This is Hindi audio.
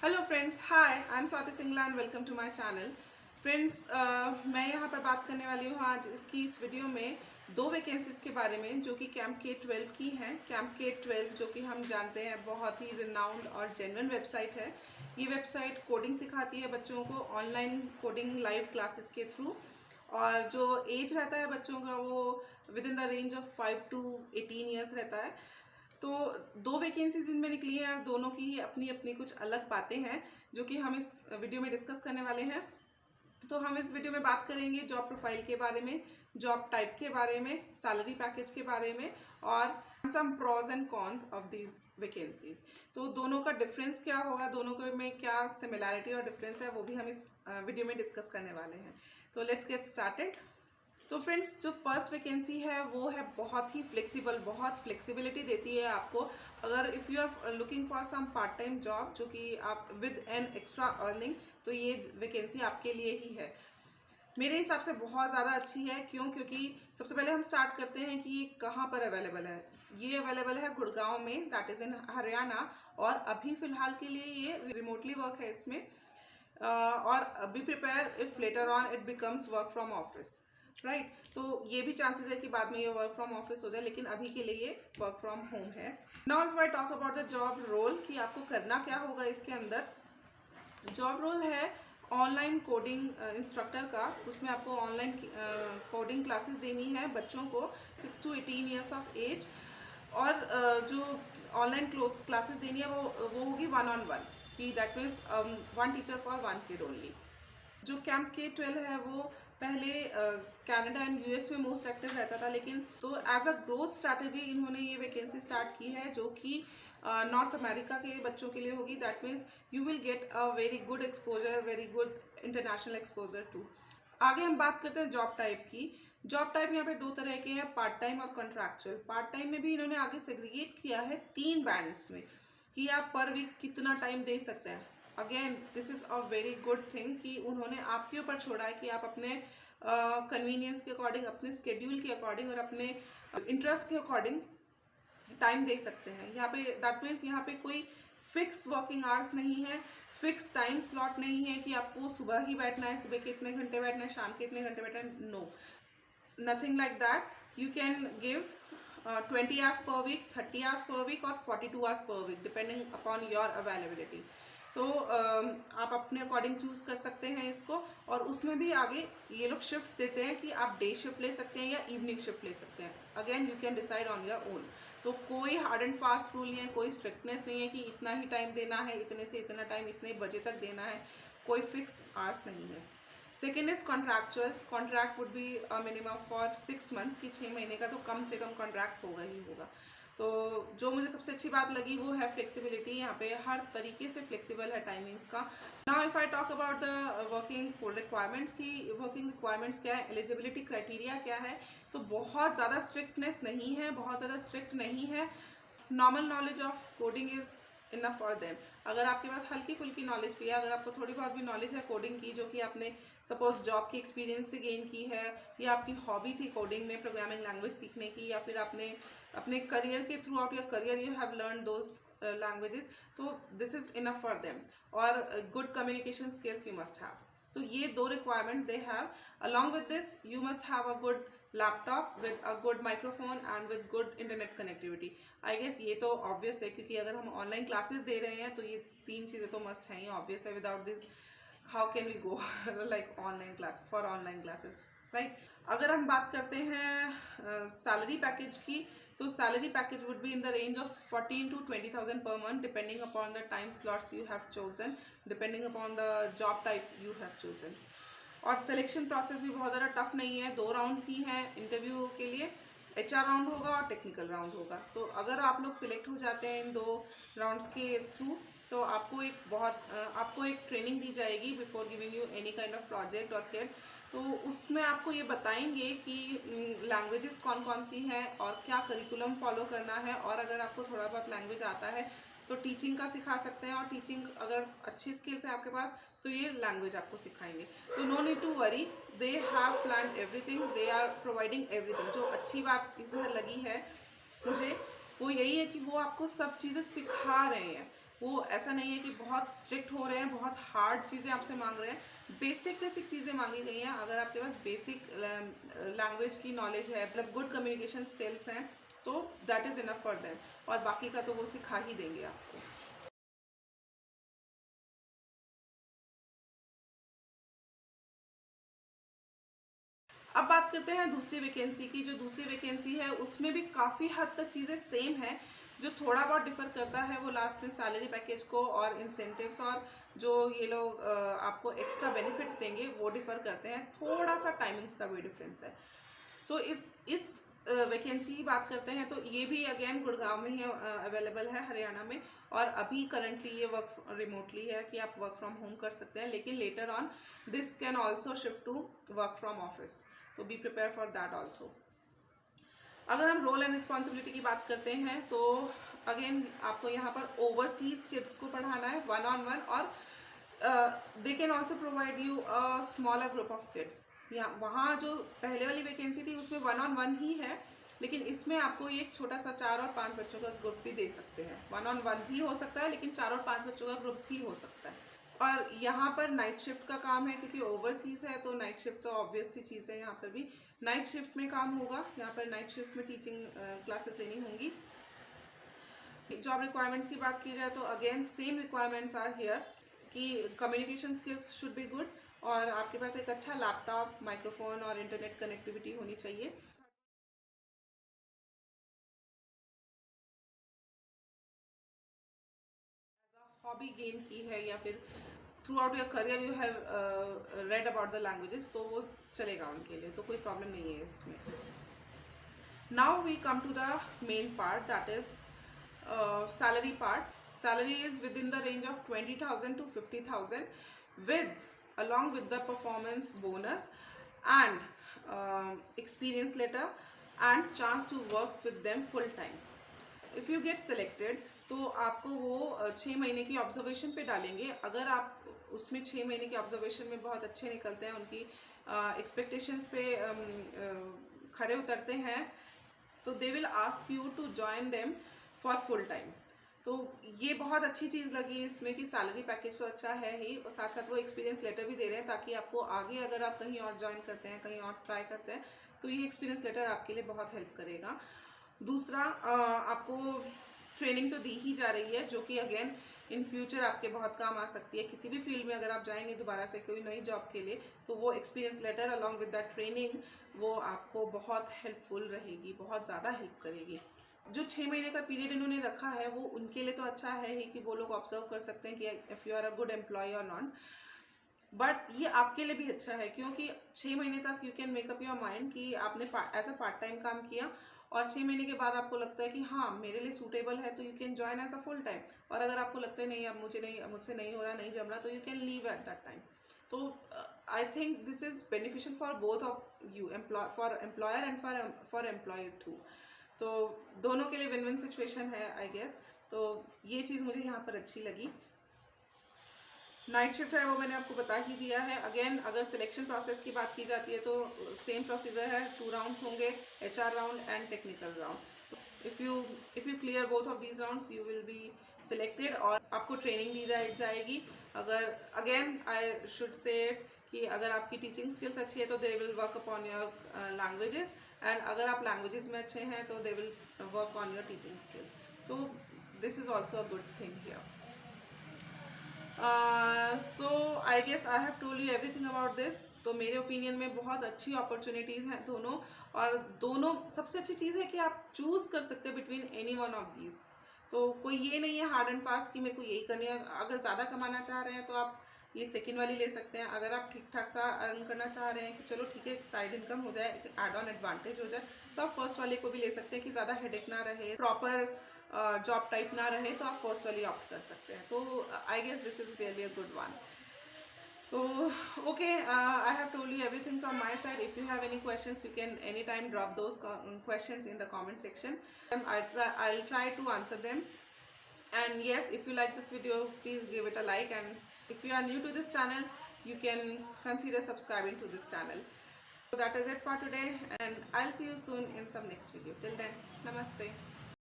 Hello friends, hi, I am Swati Singla and welcome to my channel. Friends, मैं यहाँ पर बात करने वाली हूँ आज इस वीडियो में दो वैकेंसीज़ के बारे में जो कि कैंप K-12 की हैं। कैंप K-12 जो कि हम जानते हैं बहुत ही रिनाउंड और जेन्युइन वेबसाइट है। ये वेबसाइट कोडिंग सिखाती है बच्चों को ऑनलाइन कोडिंग लाइव क्लासेस के थ्रू, और जो एज रहता है बच्चों का वो with in the range of 5 to 18 years रहता है। तो दो वैकेंसीज इनमें निकली हैं और दोनों की ही अपनी अपनी कुछ अलग बातें हैं जो कि हम इस वीडियो में डिस्कस करने वाले हैं। तो हम इस वीडियो में बात करेंगे जॉब प्रोफाइल के बारे में, जॉब टाइप के बारे में, सैलरी पैकेज के बारे में और some pros and cons of these vacancies. तो दोनों का डिफरेंस क्या होगा, दोनों के में क्या सिमिलैरिटी और डिफरेंस है, वो भी हम इस वीडियो में डिस्कस करने वाले हैं। तो लेट्स गेट स्टार्टेड। तो फ्रेंड्स, जो फर्स्ट वैकेंसी है वो है बहुत ही फ्लेक्सिबल, बहुत फ्लेक्सिबिलिटी देती है आपको। अगर if you are looking for some part time job जो कि आप विद एन एक्स्ट्रा अर्निंग, तो ये वैकेंसी आपके लिए ही है। मेरे हिसाब से बहुत ज़्यादा अच्छी है। क्योंकि सबसे पहले हम स्टार्ट करते हैं कि ये कहाँ पर अवेलेबल है। ये अवेलेबल है गुड़गांव में, दैट इज़ इन हरियाणा, और अभी फ़िलहाल के लिए ये रिमोटली वर्क है इसमें। और be prepare if later on it becomes work from office, right. तो ये भी चांसेस है कि बाद में ये वर्क फ्रॉम ऑफिस हो जाए, लेकिन अभी के लिए ये वर्क फ्रॉम होम है। Now if I talk about the job role कि आपको करना क्या होगा इसके अंदर। जॉब रोल है ऑनलाइन कोडिंग इंस्ट्रक्टर का। उसमें आपको ऑनलाइन कोडिंग क्लासेस देनी है बच्चों को 6 to 18 ईयर्स ऑफ एज, और जो ऑनलाइन क्लासेस देनी है वो होगी 1-on-1, कि that means 1 teacher for 1 kid only. जो कैंप K-12 है वो पहले कनाडा एंड यूएस में मोस्ट एक्टिव रहता था, लेकिन तो एज अ ग्रोथ स्ट्रैटेजी इन्होंने ये वैकेंसी स्टार्ट की है जो कि नॉर्थ अमेरिका के बच्चों के लिए होगी। That means you will get a very good exposure, very good international exposure too. आगे हम बात करते हैं जॉब टाइप की। जॉब टाइप यहाँ पे दो तरह के हैं, पार्ट टाइम और कॉन्ट्रैक्चुअल। पार्ट टाइम में भी इन्होंने आगे सेग्रीगेट किया है 3 बैंड्स में कि आप पर वीक कितना टाइम दे सकते हैं। Again this is a very good thing कि उन्होंने आपके ऊपर छोड़ा है कि आप अपने कन्वीनियंस के अकॉर्डिंग, अपने स्केड्यूल के अकॉर्डिंग और अपने इंटरेस्ट के अकॉर्डिंग टाइम दे सकते हैं। यहाँ पे दैट मीन्स यहाँ पे कोई फिक्स वर्किंग आवर्स नहीं है, फिक्स टाइम स्लॉट नहीं है कि आपको सुबह ही बैठना है, सुबह के इतने घंटे बैठना है, शाम के इतने घंटे बैठना है। No, nothing like that. You can give 20 hours per week, 30 hours per week और 42 hours per week depending upon your availability. तो आप अपने अकॉर्डिंग चूज़ कर सकते हैं इसको। और उसमें भी आगे ये लोग शिफ्ट देते हैं कि आप डे शिफ्ट ले सकते हैं या इवनिंग शिफ्ट ले सकते हैं। Again you can decide on your own. तो कोई हार्ड एंड फास्ट रूल नहीं है, कोई स्ट्रिक्टनेस नहीं है कि इतना ही टाइम देना है, इतने से इतना टाइम इतने बजे तक देना है, कोई फिक्स्ड आवर्स नहीं है। Second is contractual. Contract would be minimum for 6 months की 6 महीने का तो कम से कम कॉन्ट्रैक्ट होगा ही होगा। तो जो मुझे सबसे अच्छी बात लगी वो है फ्लेक्सिबिलिटी। यहाँ पे हर तरीके से फ्लेक्सिबल है टाइमिंग्स का। Now if I talk about the working requirements की, वर्किंग रिक्वायरमेंट्स क्या है, एलिजिबिलिटी क्राइटेरिया क्या है, तो बहुत ज़्यादा स्ट्रिक्टनेस नहीं है, बहुत ज़्यादा स्ट्रिक्ट नहीं है। Normal knowledge of coding is enough for them. अगर आपके पास हल्की फुल्की नॉलेज भी है, अगर आपको थोड़ी बहुत भी नॉलेज है कोडिंग की जो कि आपने सपोज जॉब के एक्सपीरियंस से गेन की है, या आपकी हॉबी थी कोडिंग में प्रोग्रामिंग लैंग्वेज सीखने की, या फिर आपने अपने करियर के throughout your career you have learn those languages, तो this is enough for them. और good communication skills you must have. तो ये दो requirements they have. Along with this you must have a good laptop with a good microphone and with good internet connectivity. I guess ये तो ऑब्वियस है क्योंकि अगर हम ऑनलाइन क्लासेस दे रहे हैं तो ये 3 चीज़ें तो मस्ट हैं ही, ऑब्वियस है। Without this how can we go like online class for online classes, right. अगर हम बात करते हैं सैलरी पैकेज की, तो salary package would be in the range of 14 to 20,000 per month depending upon the time slots you have chosen, depending upon the job type you have chosen. और सिलेक्शन प्रोसेस भी बहुत ज़्यादा टफ नहीं है, 2 राउंड्स ही हैं इंटरव्यू के लिए। HR राउंड होगा और टेक्निकल राउंड होगा। तो अगर आप लोग सिलेक्ट हो जाते हैं इन 2 राउंड्स के थ्रू, तो आपको एक ट्रेनिंग दी जाएगी before giving you any kind of project और किट। तो उसमें आपको ये बताएंगे कि लैंग्वेजेस कौन कौन सी हैं और क्या करिकुलम फॉलो करना है। और अगर आपको थोड़ा बहुत लैंग्वेज आता है तो टीचिंग का सिखा सकते हैं, और टीचिंग अगर अच्छी स्किल्स है आपके पास तो ये लैंग्वेज आपको सिखाएंगे। तो no need to worry, they have plan everything, they are providing everything. जो अच्छी बात इधर लगी है मुझे वो यही है कि वो आपको सब चीज़ें सिखा रहे हैं। वो ऐसा नहीं है कि बहुत स्ट्रिक्ट हो रहे हैं, बहुत हार्ड चीज़ें आपसे मांग रहे हैं, बेसिक चीज़ें मांगी गई हैं। अगर आपके पास बेसिक लैंग्वेज की नॉलेज है, मतलब गुड कम्युनिकेशन स्किल्स हैं, तो that is enough for them, और बाकी का तो वो सिखा ही देंगे आपको। अब बात करते हैं दूसरी वैकेंसी की। जो दूसरी वैकेंसी है उसमें भी काफ़ी हद तक चीज़ें सेम है। जो थोड़ा बहुत डिफर करता है वो लास्ट में सैलरी पैकेज को और इंसेंटिव्स और जो ये लोग आपको एक्स्ट्रा बेनिफिट्स देंगे वो डिफर करते हैं। थोड़ा सा टाइमिंग्स का भी डिफरेंस है। तो इस वैकेंसी की बात करते हैं, तो ये भी अगेन गुड़गांव में ही अवेलेबल है, हरियाणा में। और अभी करंटली ये वर्क रिमोटली है कि आप वर्क फ्रॉम होम कर सकते हैं, लेकिन later on this can also shift to work from office, तो be prepare for that also. अगर हम रोल एंड रिस्पॉन्सिबिलिटी की बात करते हैं, तो अगेन आपको यहाँ पर ओवरसीज किड्स को पढ़ाना है 1-on-1, और they can also provide you a smaller group of kids. या वहाँ जो पहले वाली वैकेंसी थी उसमें 1-on-1 ही है, लेकिन इसमें आपको एक छोटा सा 4 और 5 बच्चों का ग्रुप भी दे सकते हैं। 1-on-1 भी हो सकता है, लेकिन 4 और 5 बच्चों का ग्रुप भी हो सकता है। और यहाँ पर नाइट शिफ्ट का काम है, क्योंकि ओवरसीज है तो नाइट शिफ्ट तो ऑब्वियस सी चीज़ है। यहाँ पर भी नाइट शिफ्ट में काम होगा। यहाँ पर नाइट शिफ्ट में टीचिंग क्लासेस लेनी होंगी। जॉब रिक्वायरमेंट्स की बात की जाए तो again same requirements are here कि communication skills should be good, और आपके पास एक अच्छा लैपटॉप, माइक्रोफोन और इंटरनेट कनेक्टिविटी होनी चाहिए। हॉबी गेन की है या फिर throughout your career you have read about the languages, तो वो चलेगा उनके लिए, तो कोई प्रॉब्लम नहीं है इसमें। Now we come to the main part, that is salary part. Salary is within the range of 20,000 to 50,000 with along with the performance bonus and experience letter and chance to work with them full time. If you get selected, तो आपको वो 6 महीने की ऑब्जर्वेशन पे डालेंगे। अगर आप उसमें 6 महीने की ऑब्जर्वेशन में बहुत अच्छे निकलते हैं, उनकी एक्सपेक्टेशंस पे खरे उतरते हैं, तो they will ask you to join them for full time. तो ये बहुत अच्छी चीज़ लगी इसमें कि सैलरी पैकेज तो अच्छा है ही, और साथ साथ वो एक्सपीरियंस लेटर भी दे रहे हैं, ताकि आपको आगे अगर आप कहीं और ज्वाइन करते हैं, कहीं और ट्राई करते हैं, तो ये एक्सपीरियंस लेटर आपके लिए बहुत हेल्प करेगा। दूसरा, आपको ट्रेनिंग तो दी ही जा रही है, जो कि अगेन इन फ्यूचर आपके बहुत काम आ सकती है। किसी भी फील्ड में अगर आप जाएंगे दोबारा से कोई नई जॉब के लिए, तो वो experience letter along with the training वो आपको बहुत हेल्पफुल रहेगी, बहुत ज़्यादा हेल्प करेगी। जो 6 महीने का पीरियड इन्होंने रखा है वो उनके लिए तो अच्छा है ही, कि वो लोग ऑब्जर्व कर सकते हैं कि if you are a good employee और नॉट। बट ये आपके लिए भी अच्छा है, क्योंकि 6 महीने तक you can make up your mind कि आपने एज अ पार्ट टाइम काम किया, और 6 महीने के बाद आपको लगता है कि हाँ मेरे लिए सूटेबल है, तो you can join as a full time. और अगर आपको लगता है नहीं, अब मुझसे नहीं हो रहा, नहीं जम रहा, तो you can leave at that time. तो I think this is beneficial for both of you, for employer and for employer through. तो दोनों के लिए विन विन सिचुएशन है आई गेस। तो ये चीज़ मुझे यहाँ पर अच्छी लगी। नाइट शिफ्ट है वो मैंने आपको बता ही दिया है। अगेन अगर सिलेक्शन प्रोसेस की बात की जाती है तो सेम प्रोसीजर है, 2 राउंड्स होंगे, HR round and technical round. तो if you clear both of these rounds you will be selected, और आपको ट्रेनिंग दी जाएगी। अगर अगेन आई शुड से कि अगर आपकी टीचिंग स्किल्स अच्छी है तो they will work upon your languages, and अगर आप लैंग्वेजेस में अच्छे हैं तो they will work on your teaching skills. तो this is also a good thing here. So I guess I have told you everything about this. तो मेरे ओपिनियन में बहुत अच्छी अपॉर्चुनिटीज़ हैं दोनों, और दोनों सबसे अच्छी चीज़ है कि आप चूज़ कर सकते हैं between any one of these. तो कोई ये नहीं है हार्ड एंड फास्ट कि मेरे को यही करनी है। अगर ज़्यादा कमाना चाह रहे हैं तो आप ये सेकेंड वाली ले सकते हैं। अगर आप ठीक ठाक सा अर्न करना चाह रहे हैं कि चलो ठीक है साइड इनकम हो जाए, एड ऑन एडवांटेज हो जाए, तो आप फर्स्ट वाले को भी ले सकते हैं कि ज़्यादा हेडेक ना रहे, प्रॉपर जॉब टाइप ना रहे, तो आप फर्स्ट वाली ऑप्ट कर सकते हैं। तो I guess this is really a good one. So okay, I have told you everything from my side. If you have any questions, you can anytime drop those questions in the comment section. I'll try to answer them. And yes, if you like this video, please give it a like. And if you are new to this channel, you can consider subscribing to this channel. So that is it for today, and I'll see you soon in some next video. Till then, namaste.